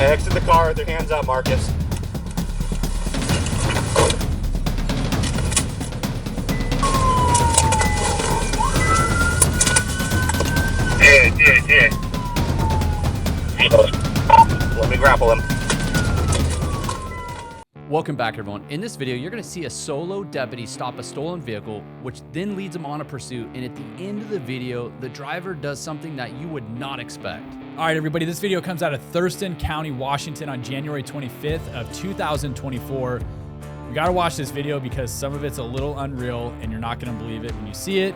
Exit the car with your hands up, Marcus. Yeah. Let me grapple him. Welcome back, everyone. In this video, you're going to see a solo deputy stop a stolen vehicle, which then leads him on a pursuit. And at the end of the video, the driver does something that you would not expect. All right, everybody, this video comes out of Thurston County, Washington on January 25th of 2024. You got to watch this video because some of it's a little unreal and you're not going to believe it when you see it.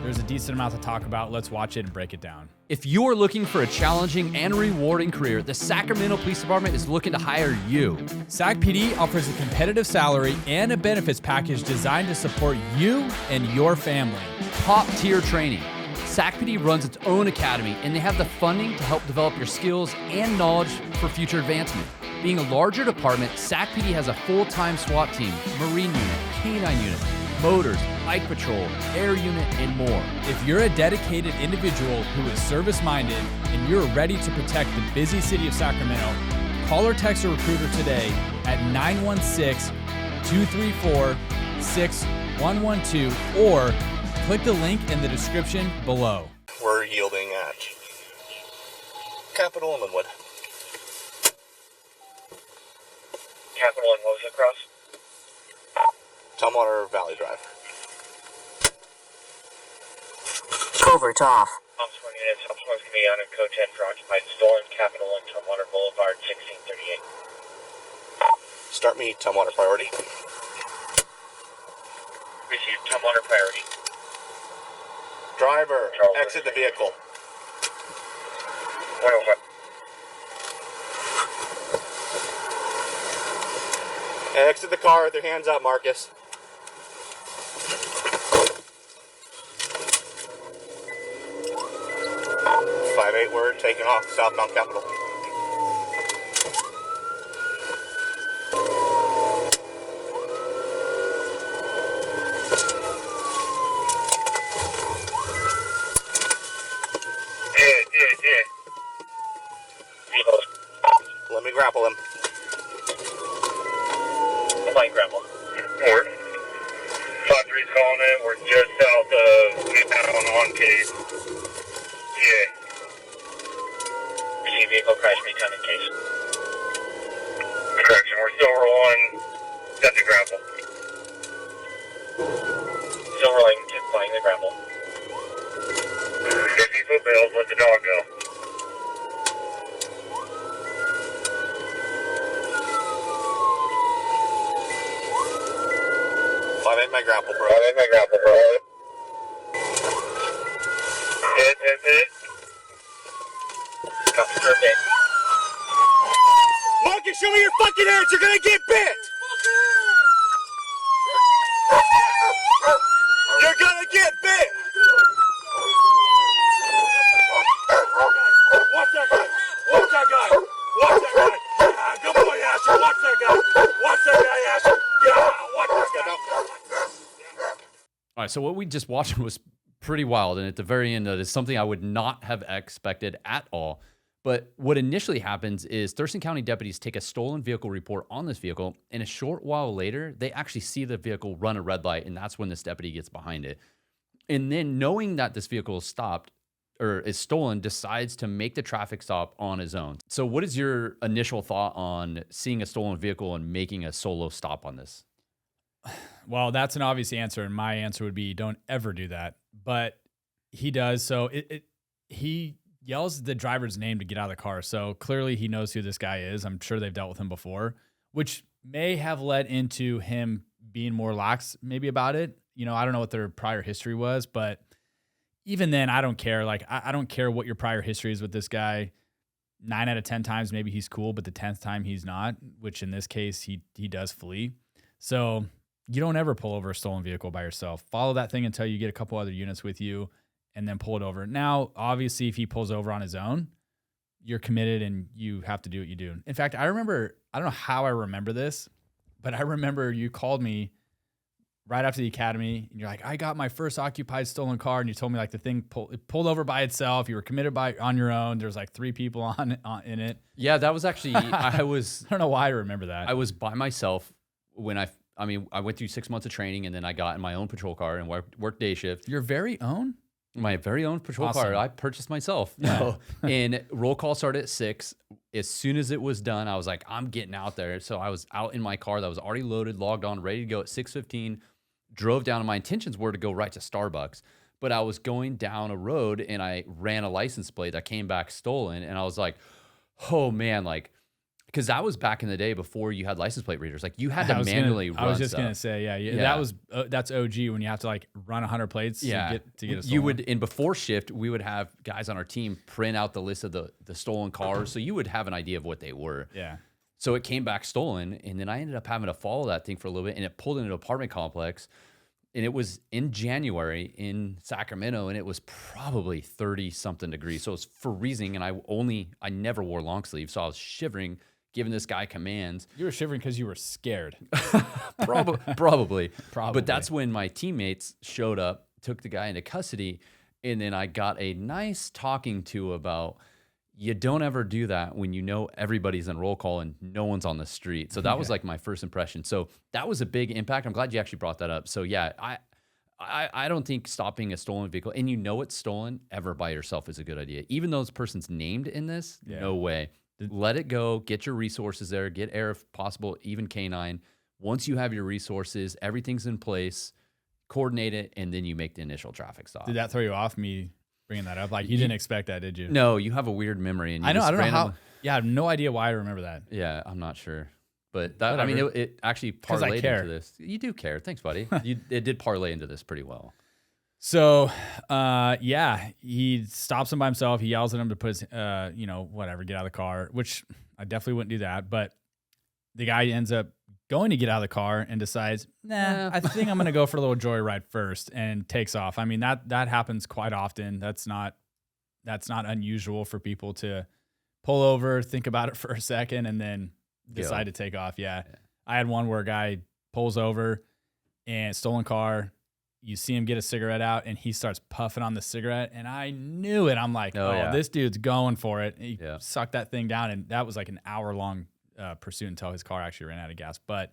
There's a decent amount to talk about. Let's watch it and break it down. If you're looking for a challenging and rewarding career, the Sacramento Police Department is looking to hire you. SAC PD offers a competitive salary and a benefits package designed to support you and your family. Top tier training. SAC PD runs its own academy, and they have the funding to help develop your skills and knowledge for future advancement. Being a larger department, SAC PD has a full-time SWAT team, Marine unit, K-9 unit, motors, bike patrol, air unit, and more. If you're a dedicated individual who is service-minded and you're ready to protect the busy city of Sacramento, call or text a recruiter today at 916-234-6112 or click the link in the description below. We're yielding at Capitol and Linwood. Capitol and what was it, Cross? Tumwater Valley Drive. Covert off. Officer units, Officer going to be on a code 10 for occupied stolen Capitol and Tumwater Boulevard 1638. Start me Tumwater priority. Received Tumwater priority. Driver, Charles, exit the vehicle. 105. Exit the car with your hands up, Marcus. We're taking off southbound Capitol. Yeah. Let me grapple him. Flight grapple. Port. 5-3's calling in. We're just south of Midtown on case. Yeah. Receive vehicle crash return in case. Correction, we're still rolling. Set the grapple. Still rolling, just flying the grapple. 50-foot bails, let the dog go. My grapple, bro. Hit. Officer hit. Marcus, show me your fucking hands. You're gonna get bit. You're gonna get bit. Watch that guy. Yeah, good boy, Asher. Watch that guy, Asher. Yeah, watch that guy. All right, so what we just watched was pretty wild, and at the very end, that is something I would not have expected at all. But what initially happens is Thurston County deputies take a stolen vehicle report on this vehicle, and a short while later, they actually see the vehicle run a red light, and that's when this deputy gets behind it. And then knowing that this vehicle is stopped or is stolen, decides to make the traffic stop on his own. So what is your initial thought on seeing a stolen vehicle and making a solo stop on this? Well, that's an obvious answer, and my answer would be don't ever do that. But he does. So he yells the driver's name to get out of the car. So clearly he knows who this guy is. I'm sure they've dealt with him before, which may have led into him being more lax maybe about it. You know, I don't know what their prior history was, but even then, I don't care. Like, I don't care what your prior history is with this guy. 9 out of 10 times, maybe he's cool, but the 10th time he's not, which in this case, he does flee. So you don't ever pull over a stolen vehicle by yourself. Follow that thing until you get a couple other units with you and then pull it over. Now, obviously, if he pulls over on his own, you're committed and you have to do what you do. In fact, I don't know how I remember this, but I remember you called me right after the academy, and you're like, I got my first occupied stolen car, and you told me like the thing it pulled over by itself. You were committed on your own. There's like 3 people in it. Yeah, that was actually I don't know why I remember that. I was by myself when I went through 6 months of training, and then I got in my own patrol car and worked day shift. Your very own? My very own patrol Awesome. car I purchased myself. Yeah. No. And roll call started at 6. As soon as it was done, I was like, I'm getting out there. So I was out in my car that was already loaded, logged on, ready to go at 6:15. Drove down, and my intentions were to go right to Starbucks. But I was going down a road, and I ran a license plate that came back stolen. And I was like, oh, man, like, because that was back in the day before you had license plate readers. Like, you had to manually run I was just stuff. going to say, yeah. That's OG when you have to like run 100 plates to get a stolen. You would, and before shift, we would have guys on our team print out the list of the stolen cars. So you would have an idea of what they were. Yeah. So it came back stolen, and then I ended up having to follow that thing for a little bit, and it pulled into an apartment complex, and it was in January in Sacramento, and it was probably 30-something degrees. So it was freezing, and I never wore long sleeves, so I was shivering, giving this guy commands. You were shivering because you were scared. Probably. But that's when my teammates showed up, took the guy into custody, and then I got a nice talking to about, you don't ever do that when you know everybody's in roll call and no one's on the street. So that was like my first impression. So that was a big impact. I'm glad you actually brought that up. So yeah, I don't think stopping a stolen vehicle, and you know it's stolen, ever by yourself is a good idea. Even though this person's named in this, no way. Let it go. Get your resources there. Get air if possible, even K9. Once you have your resources, everything's in place, coordinate it, and then you make the initial traffic stop. Did that throw you off, me bringing that up? Like, you didn't expect that, did you? No, you have a weird memory. And you I know. I don't know randomly, how. Yeah, I have no idea why I remember that. Yeah, I'm not sure. But that, I mean, it actually parlayed into this. You do care. Thanks, buddy. It did parlay into this pretty well. So, yeah, he stops him by himself. He yells at him to put his, whatever, get out of the car, which I definitely wouldn't do that. But the guy ends up going to get out of the car and decides, I think I'm going to go for a little joyride first, and takes off. I mean, that happens quite often. That's not unusual for people to pull over, think about it for a second, and then decide to take off. Yeah. I had one where a guy pulls over and stolen car. You see him get a cigarette out, and he starts puffing on the cigarette, and I knew it. I'm like, this dude's going for it. He sucked that thing down, and that was like an hour-long pursuit until his car actually ran out of gas. But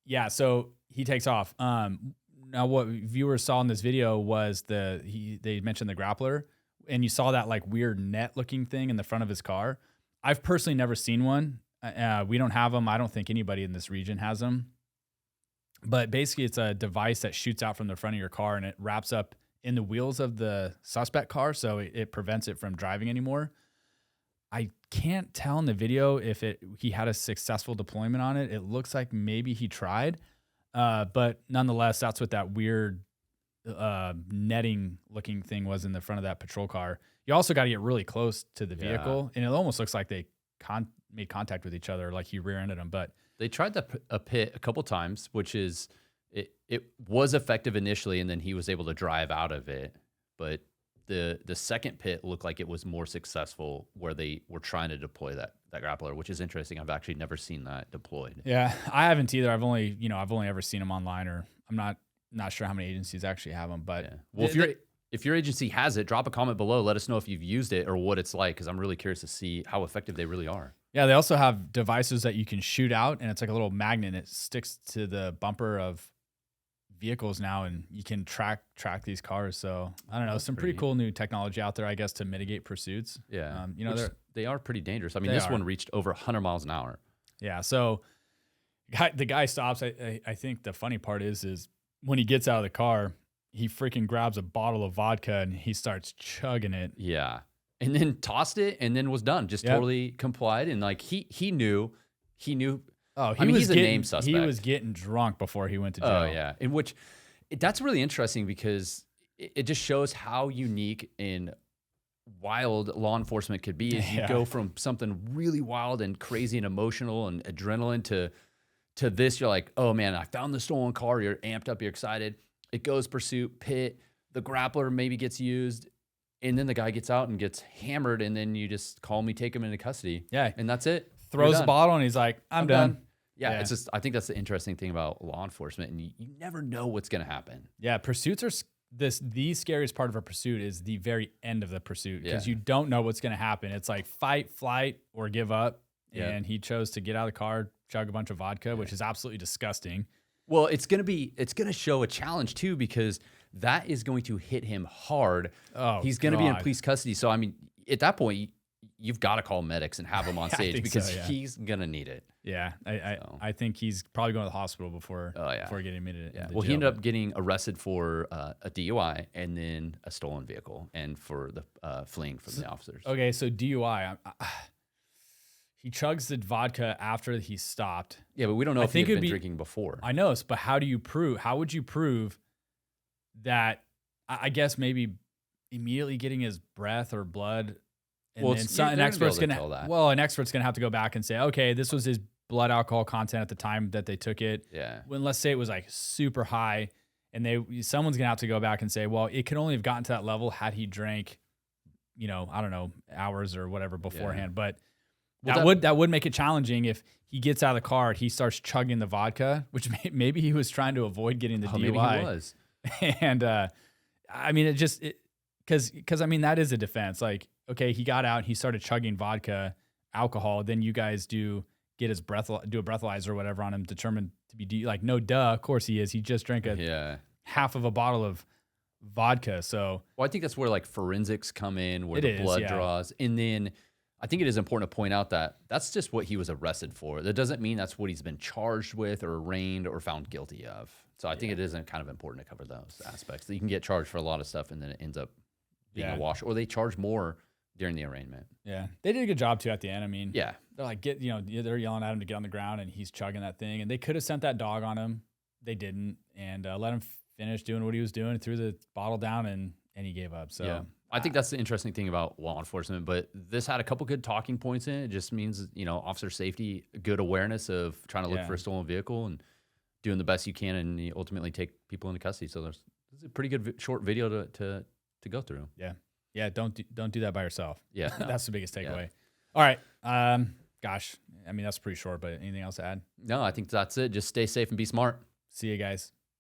yeah, so he takes off. Now, what viewers saw in this video was they mentioned the grappler, and you saw that like weird net-looking thing in the front of his car. I've personally never seen one. We don't have them. I don't think anybody in this region has them. But basically, it's a device that shoots out from the front of your car, and it wraps up in the wheels of the suspect car, so it prevents it from driving anymore. I can't tell in the video if he had a successful deployment on it. It looks like maybe he tried, but nonetheless, that's what that weird netting-looking thing was in the front of that patrol car. You also got to get really close to the vehicle, and it almost looks like they made contact with each other, like he rear-ended them, but they tried a pit a couple times, which is it was effective initially, and then he was able to drive out of it. But the second pit looked like it was more successful, where they were trying to deploy that grappler, which is interesting. I've actually never seen that deployed. Yeah, I haven't either. I've only ever seen them online, or I'm not sure how many agencies actually have them. But well, if your agency has it, drop a comment below. Let us know if you've used it or what it's like, because I'm really curious to see how effective they really are. Yeah, they also have devices that you can shoot out, and it's like a little magnet. And it sticks to the bumper of vehicles now, and you can track these cars. So I don't know, some pretty cool new technology out there, I guess, to mitigate pursuits. Yeah, they are pretty dangerous. I mean, this one reached over 100 miles an hour. Yeah, so the guy stops. I think the funny part is when he gets out of the car, he freaking grabs a bottle of vodka and he starts chugging it. Yeah. And then tossed it, and then was done. Just totally complied, and like he knew. Oh, he's a name suspect. He was getting drunk before he went to jail. Oh yeah, that's really interesting, because it just shows how unique and wild law enforcement could be. As you go from something really wild and crazy and emotional and adrenaline to this, you're like, oh man, I found the stolen car. You're amped up. You're excited. It goes pursuit, pit. The grappler maybe gets used. And then the guy gets out and gets hammered, and then you just calmly take him into custody. Yeah. And that's it. Throws the bottle, and he's like, I'm done. Yeah, it's just I think that's the interesting thing about law enforcement, and you never know what's going to happen. Yeah, pursuits are the scariest part of a pursuit is the very end of the pursuit because you don't know what's going to happen. It's like fight, flight, or give up. Yeah. And he chose to get out of the car, chug a bunch of vodka, which is absolutely disgusting. Well, it's going to show a challenge too, because that is going to hit him hard. Oh, he's going to be in police custody. So, I mean, at that point, you've got to call medics and have him on stage because he's going to need it. Yeah. I think he's probably going to the hospital before getting admitted. Yeah. Well, he ended up getting arrested for a DUI and then a stolen vehicle and for the fleeing from the officers. Okay. So DUI, he chugs the vodka after he stopped. Yeah, but we don't know if he had been drinking before. I know, but how would you prove that? I guess maybe immediately getting his breath or blood. And then an expert's gonna have to go back and say, okay, this was his blood alcohol content at the time that they took it. Yeah. When let's say it was like super high, and someone's gonna have to go back and say, well, it could only have gotten to that level had he drank, I don't know, hours or whatever beforehand. Yeah. But that would make it challenging if he gets out of the car, he starts chugging the vodka, which maybe he was trying to avoid getting the DUI. Maybe he was. And I mean, because I mean that is a defense. Like, okay, he got out, he started chugging vodka, alcohol. Then you guys do a breathalyzer or whatever on him, determined to be like, no, duh, of course he is. He just drank half of a bottle of vodka. So, well, I think that's where like forensics come in, where the blood draws, and then I think it is important to point out that that's just what he was arrested for. That doesn't mean that's what he's been charged with or arraigned or found guilty of. So I think it is kind of important to cover those aspects. You can get charged for a lot of stuff and then it ends up being a wash, or they charge more during the arraignment. Yeah. They did a good job too at the end. I mean, yeah, they're like, they're yelling at him to get on the ground and he's chugging that thing. And they could have sent that dog on him. They didn't. And let him finish doing what he was doing, threw the bottle down and he gave up. So yeah. I think that's the interesting thing about law enforcement, but this had a couple good talking points in it. It just means, officer safety, good awareness of trying to look for a stolen vehicle and doing the best you can, and you ultimately take people into custody. So there's a pretty good short video to go through. Yeah. Yeah. Don't do that by yourself. Yeah. No. That's the biggest takeaway. Yeah. All right. Gosh, I mean, that's pretty short, but anything else to add? No, I think that's it. Just stay safe and be smart. See you guys.